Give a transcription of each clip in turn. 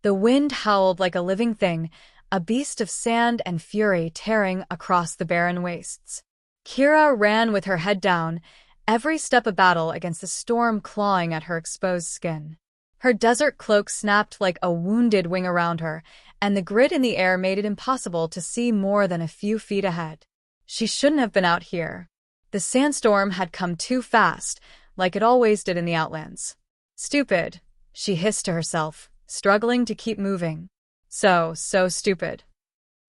The wind howled like a living thing, a beast of sand and fury tearing across the barren wastes. Kira ran with her head down, every step a battle against the storm clawing at her exposed skin. Her desert cloak snapped like a wounded wing around her, and the grit in the air made it impossible to see more than a few feet ahead. She shouldn't have been out here. The sandstorm had come too fast, like it always did in the Outlands. Stupid, she hissed to herself, struggling to keep moving. So stupid.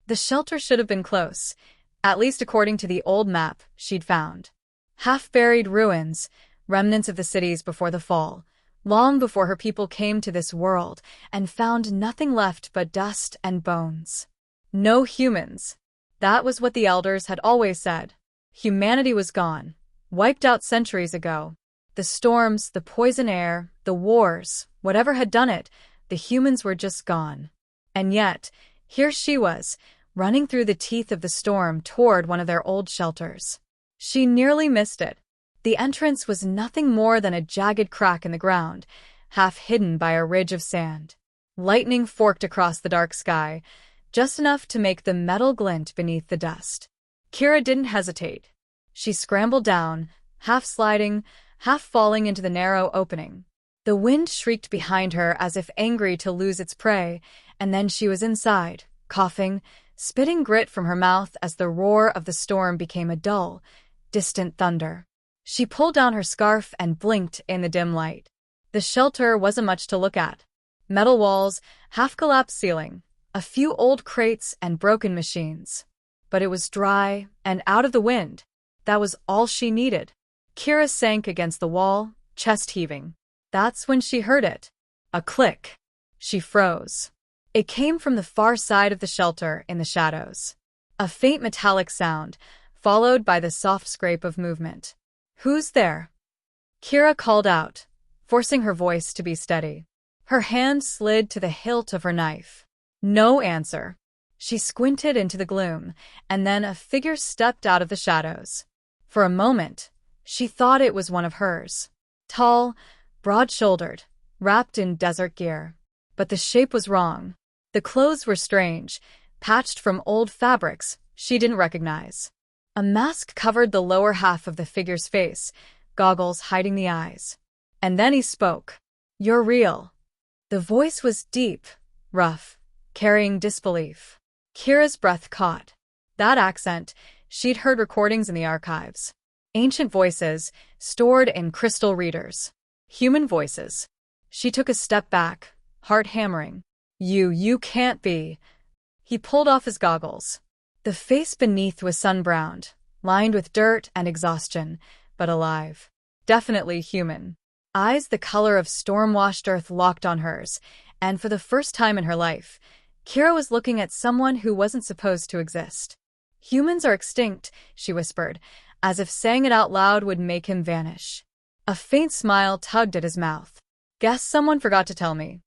The shelter should have been close, at least according to the old map she'd found. Half-buried ruins, remnants of the cities before the fall, long before her people came to this world and found nothing left but dust and bones. No humans. That was what the elders had always said. Humanity was gone, wiped out centuries ago. The storms, the poison air, the wars, whatever had done it, the humans were just gone. And yet, here she was, running through the teeth of the storm toward one of their old shelters. She nearly missed it. The entrance was nothing more than a jagged crack in the ground, half hidden by a ridge of sand. Lightning forked across the dark sky, just enough to make the metal glint beneath the dust. Kira didn't hesitate. She scrambled down, half sliding, half falling into the narrow opening. The wind shrieked behind her as if angry to lose its prey, and then she was inside, coughing, spitting grit from her mouth as the roar of the storm became a dull, distant thunder. She pulled down her scarf and blinked in the dim light. The shelter wasn't much to look at. Metal walls, half-collapsed ceiling, a few old crates and broken machines. But it was dry and out of the wind. That was all she needed. Kira sank against the wall, chest heaving. That's when she heard it. A click. She froze. It came from the far side of the shelter in the shadows. A faint metallic sound, followed by the soft scrape of movement. "Who's there?" Kira called out, forcing her voice to be steady. Her hand slid to the hilt of her knife. No answer. She squinted into the gloom, and then a figure stepped out of the shadows. For a moment, she thought it was one of hers. Tall, broad-shouldered, wrapped in desert gear. But the shape was wrong. The clothes were strange, patched from old fabrics she didn't recognize. A mask covered the lower half of the figure's face, goggles hiding the eyes. And then he spoke. "You're real." The voice was deep, rough, carrying disbelief. Kira's breath caught. That accent, she'd heard recordings in the archives. Ancient voices, stored in crystal readers. Human voices. She took a step back, heart hammering. You can't be." He pulled off his goggles. The face beneath was sun-browned, lined with dirt and exhaustion, but alive. Definitely human. Eyes the color of storm-washed earth locked on hers, and for the first time in her life, Kira was looking at someone who wasn't supposed to exist. "Humans are extinct," she whispered, as if saying it out loud would make him vanish. A faint smile tugged at his mouth. "Guess someone forgot to tell me."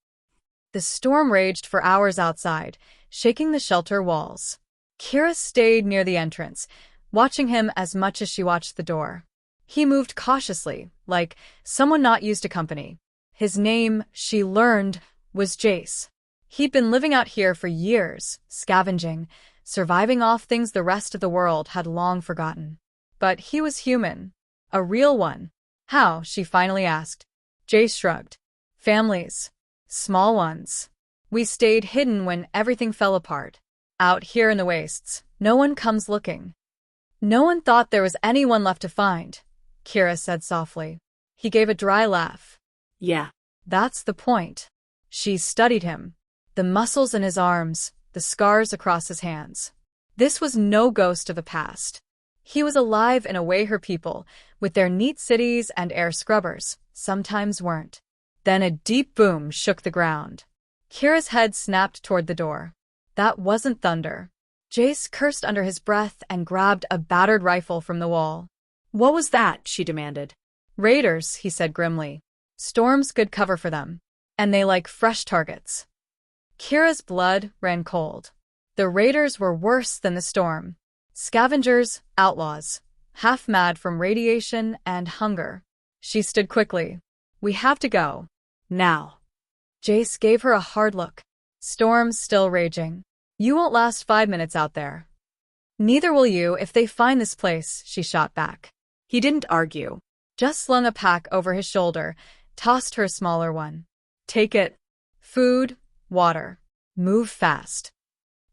The storm raged for hours outside, shaking the shelter walls. Kira stayed near the entrance, watching him as much as she watched the door. He moved cautiously, like someone not used to company. His name, she learned, was Jace. He'd been living out here for years, scavenging, surviving off things the rest of the world had long forgotten. But he was human. A real one. "How?" she finally asked. Jace shrugged. "Families. Small ones. We stayed hidden when everything fell apart. Out here in the wastes, no one comes looking." "No one thought there was anyone left to find," Kira said softly. He gave a dry laugh. "Yeah. That's the point." She studied him. The muscles in his arms, the scars across his hands. This was no ghost of the past. He was alive in a way her people, with their neat cities and air scrubbers, sometimes weren't. Then a deep boom shook the ground. Kira's head snapped toward the door. That wasn't thunder. Jace cursed under his breath and grabbed a battered rifle from the wall. "What was that?" she demanded. "Raiders," he said grimly. "Storm's good cover for them. And they like fresh targets." Kira's blood ran cold. The raiders were worse than the storm. Scavengers, outlaws, half mad from radiation and hunger. She stood quickly. "We have to go. Now." Jace gave her a hard look. Storm still raging. You won't last 5 minutes out there. Neither will you if they find this place, she shot back. He didn't argue. Just slung a pack over his shoulder, tossed her a smaller one. Take it. Food, water. Move fast.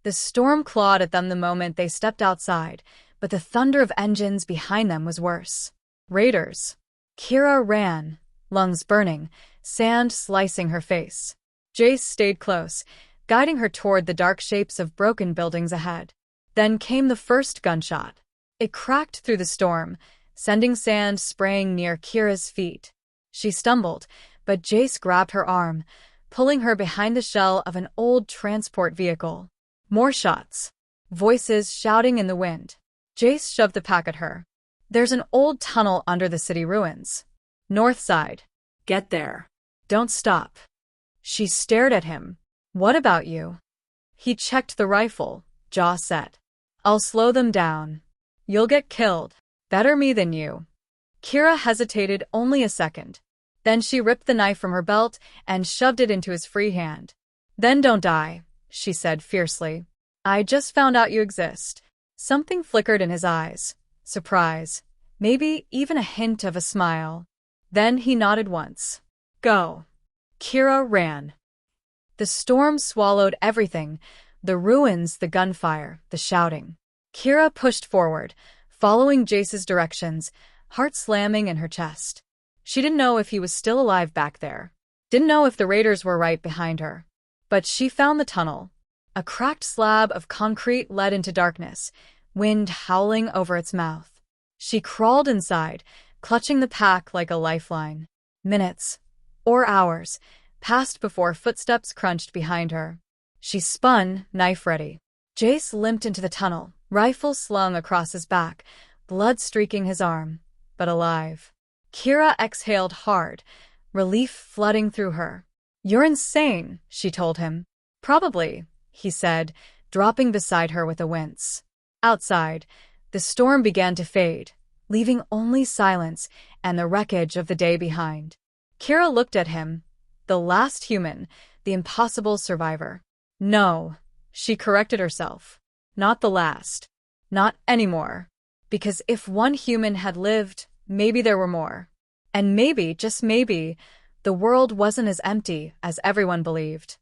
The storm clawed at them the moment they stepped outside, but the thunder of engines behind them was worse. Raiders. Kira ran, lungs burning, sand slicing her face. Jace stayed close, guiding her toward the dark shapes of broken buildings ahead. Then came the first gunshot. It cracked through the storm, sending sand spraying near Kira's feet. She stumbled, but Jace grabbed her arm, pulling her behind the shell of an old transport vehicle. More shots. Voices shouting in the wind. Jace shoved the pack at her. There's an old tunnel under the city ruins. North side. Get there. Don't stop. She stared at him. What about you? He checked the rifle, jaw set. I'll slow them down. You'll get killed. Better me than you. Kira hesitated only a second. Then she ripped the knife from her belt and shoved it into his free hand. Then don't die, she said fiercely. I just found out you exist. Something flickered in his eyes. Surprise. Maybe even a hint of a smile. Then he nodded once. Go. Kira ran. The storm swallowed everything, the ruins, the gunfire, the shouting. Kira pushed forward, following Jace's directions, heart slamming in her chest. She didn't know if he was still alive back there. Didn't know if the raiders were right behind her. But she found the tunnel. A cracked slab of concrete led into darkness, wind howling over its mouth. She crawled inside, clutching the pack like a lifeline. Minutes, or hours, passed before footsteps crunched behind her. She spun, knife ready. Jace limped into the tunnel, rifle slung across his back, blood streaking his arm, but alive. Kira exhaled hard, relief flooding through her. You're insane, she told him. Probably, he said, dropping beside her with a wince. Outside, the storm began to fade, leaving only silence and the wreckage of the day behind. Kira looked at him, the last human, the impossible survivor. No, she corrected herself. Not the last. Not anymore. Because if one human had lived, maybe there were more. And maybe, just maybe, the world wasn't as empty as everyone believed.